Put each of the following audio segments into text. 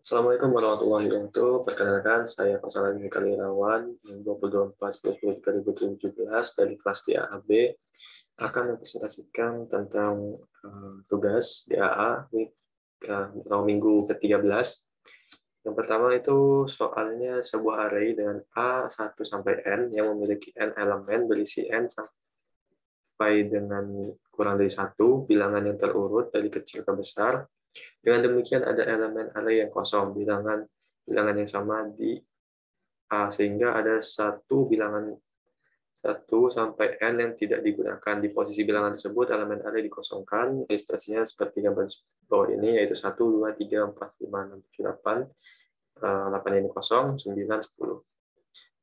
Assalamualaikum warahmatullahi wabarakatuh. Perkenalkan, saya Faisal Kalirawan yang 2024-2017 dari kelas DAAB akan mempresentasikan tentang tugas DAA atau minggu ke-13. Yang pertama itu soalnya sebuah array dengan A1 sampai N yang memiliki N elemen berisi N sampai dengan kurang dari 1, bilangan yang terurut dari kecil ke besar. Dengan demikian ada elemen array yang kosong, bilangan yang sama di A, sehingga ada bilangan 1 sampai N yang tidak digunakan. Di posisi bilangan tersebut, elemen array dikosongkan, registrasinya seperti gambar bawah ini, yaitu 1, 2, 3, 4, 5, 6, 7, 8. 8 ini kosong, 9, 10.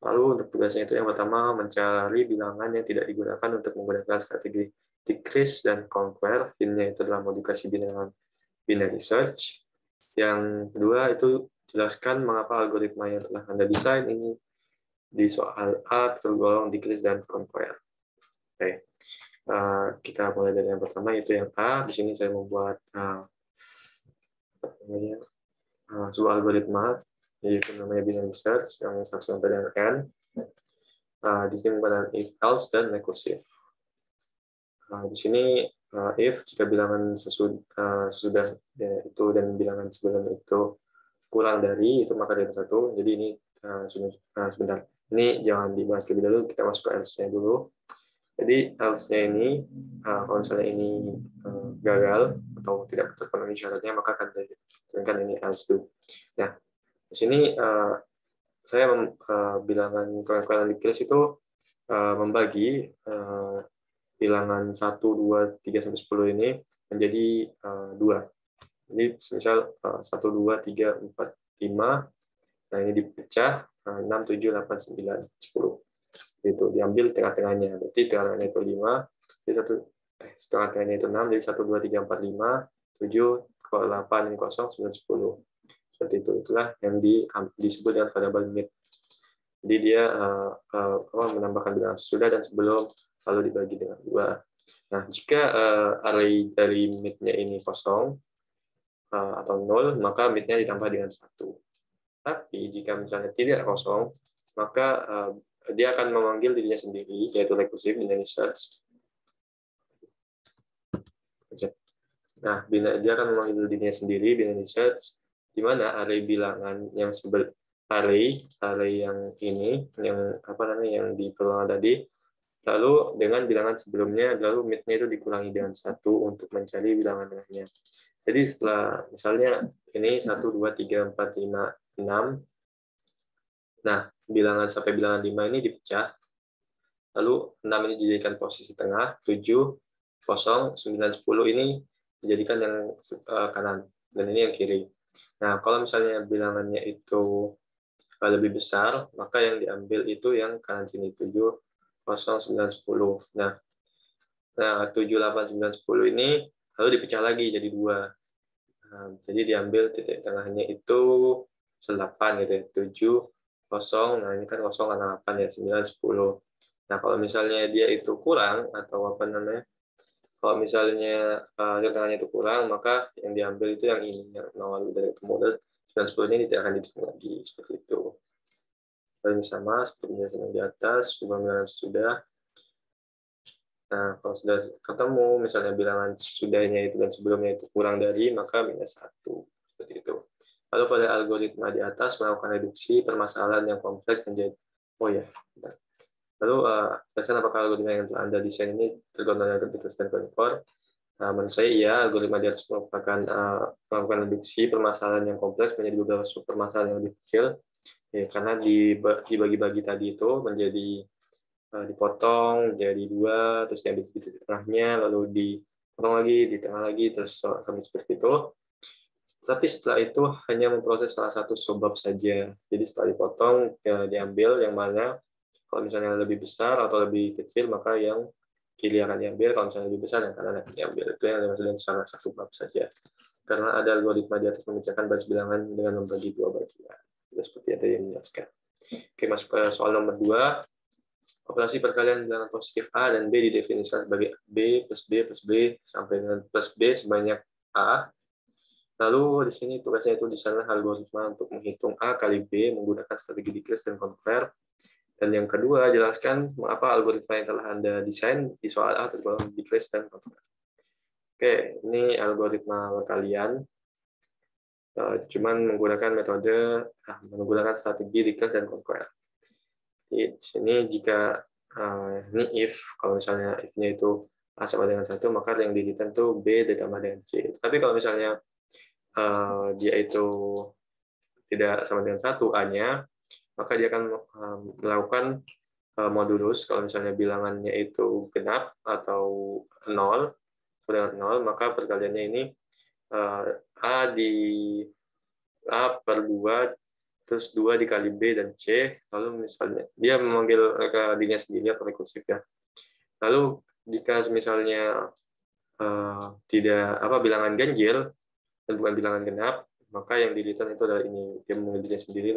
Lalu untuk tugasnya itu yang pertama, mencari bilangan yang tidak digunakan untuk menggunakan strategi decrease dan conquer. Ini itu adalah modifikasi bilangan binary search. Yang kedua itu jelaskan mengapa algoritma yang telah Anda desain ini di soal A tergolong decrease dan conquer. Oke. Kita mulai dari yang pertama, yaitu yang A. Di sini saya membuat sebuah algoritma, yaitu namanya binary search yang satu sampai dengan N. Di sini menggunakan if, else, dan recursive. Di sini if jika bilangan sudah itu dan bilangan sebelum itu kurang dari itu, maka dari 1. Jadi ini sebentar. Ini jangan dibahas lebih dulu, kita masuk ke else-nya dulu. Jadi else-nya ini kalau misalnya ini gagal atau tidak terpenuhi syaratnya, maka akan diturunkan ini else do. Nah, di sini saya bilangan kekurangan decrease itu membagi bilangan 1, 2, 3 sampai 10 ini menjadi 2. Jadi misal 1, 2, 3, 4, 5. Nah, ini dipecah 6, 7, 8, 9, 10. Itu diambil tengah-tengahnya. Berarti tengah-tengahnya itu 5. Jadi setengah-tengahnya itu 6. Jadi 1, 2, 3, 4, 5, 7, 8, ini kosong, 9, 10. Seperti itu. Itulah yang disebut dengan variable mid. Jadi dia menambahkan bilangan sesudah dan sebelum, lalu dibagi dengan 2. Nah, jika array dari mid-nya ini kosong atau 0, maka mid-nya ditambah dengan 1. Tapi jika misalnya tidak kosong, maka dia akan memanggil dirinya sendiri, yaitu recursive binary search. Nah, dia akan memanggil dirinya sendiri, binary search, di mana array bilangan yang array yang ini, yang di peluang tadi, lalu dengan bilangan sebelumnya, lalu mid-nya itu dikurangi dengan 1 untuk mencari bilangan tengahnya. Jadi setelah misalnya ini 1, 2, 3, 4, 5, 6. Nah, bilangan sampai bilangan 5 ini dipecah. Lalu 6 ini dijadikan posisi tengah, 7, 0, 9, 10 ini dijadikan yang kanan, dan ini yang kiri. Nah, kalau misalnya bilangannya itu lebih besar, maka yang diambil itu yang kanan sini, 7, 0, 9, 10. Nah, 7, 8, 9, 10 ini lalu dipecah lagi jadi 2. Jadi diambil titik tengahnya itu 8 gitu ya, 7, 0, nah ini kan 0 karena 8 ya, 9, 10. Nah, kalau misalnya dia itu kurang, atau kalau misalnya titik tengahnya itu kurang, maka yang diambil itu yang ini, yang 0 dari kemudian 9, 10 ini tidak akan dihitung lagi, seperti itu. Ini sama seperti yang di atas, bilangan sudah. Nah, kalau sudah ketemu, misalnya bilangan sudahnya itu dan sebelumnya itu kurang dari, maka minus 1. Seperti itu. Lalu pada algoritma di atas melakukan reduksi permasalahan yang kompleks menjadi, lalu jelaskan apakah algoritma yang telah Anda desain ini tergolong dengan decrease dan conquer. Menurut saya iya, algoritma di atas melakukan reduksi permasalahan yang kompleks menjadi beberapa subpermasalahan yang lebih kecil, ya, karena dibagi-bagi tadi itu menjadi dipotong jadi 2, terus diambil di tengahnya, lalu dipotong lagi, di tengah lagi, terus kami seperti itu. Tapi setelah itu hanya memproses salah satu subbab saja. Jadi setelah dipotong, ya, diambil yang mana, kalau misalnya lebih besar atau lebih kecil, maka yang kiri akan diambil, kalau misalnya lebih besar, yang kanan akan diambil. Itu yang dimaksudkan salah satu bab saja. Karena ada algoritma di atas memecahkan baris bilangan dengan membagi 2 bagian. Seperti yang tadi menjelaskan. Oke, masuk ke soal nomor 2. Operasi perkalian bilangan positif A dan B didefinisikan sebagai B plus B plus B sampai dengan plus B sebanyak A. Lalu di sini tugasnya itu desainlah algoritma untuk menghitung A kali B menggunakan strategi decrease dan convert. Dan yang kedua, jelaskan mengapa algoritma yang telah Anda desain di soal A tergolong decrease dan convert. Oke, ini algoritma kalian. Cuman menggunakan strategi decrease dan convert. Di sini jika ini if, kalau misalnya if-nya itu A sama dengan 1, maka yang di-return itu B ditambah dengan C. Tapi kalau misalnya dia itu tidak sama dengan 1 A-nya, maka dia akan melakukan modulus. Kalau misalnya bilangannya itu genap atau 0, dengan 0, maka perkaliannya ini A di A per 2, terus 2 dikali B dan C, lalu misalnya dia memanggil ke dirinya sendiri atau rekursif ya. Lalu jika misalnya tidak bilangan ganjil dan bukan bilangan genap, maka yang di return itu adalah ini, dia memanggil dirinya sendiri,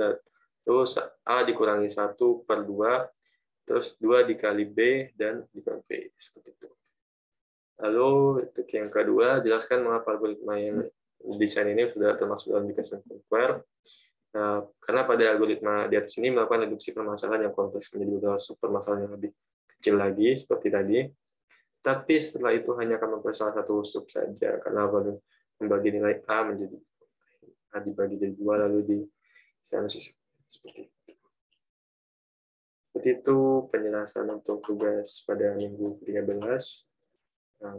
terus A dikurangi 1 per 2, terus 2 dikali B dan dikali B, seperti itu. Lalu untuk yang kedua, jelaskan mengapa algoritma yang desain ini sudah termasuk dalam decrease software. Karena pada algoritma di atas ini melakukan reduksi permasalahan yang kompleks menjadi beberapa subpermasalahan yang lebih kecil lagi, seperti tadi. Tapi setelah itu hanya akan memperoleh salah satu sub saja, karena membagi nilai A menjadi A dibagi jadi 2, lalu di seperti itu. Seperti itu penjelasan untuk tugas pada minggu 13. Nah,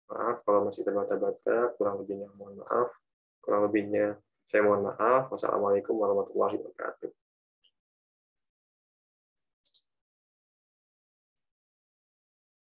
maaf kalau masih terbata-bata, kurang lebihnya mohon maaf. Kurang lebihnya saya mohon maaf. Wassalamualaikum warahmatullahi wabarakatuh.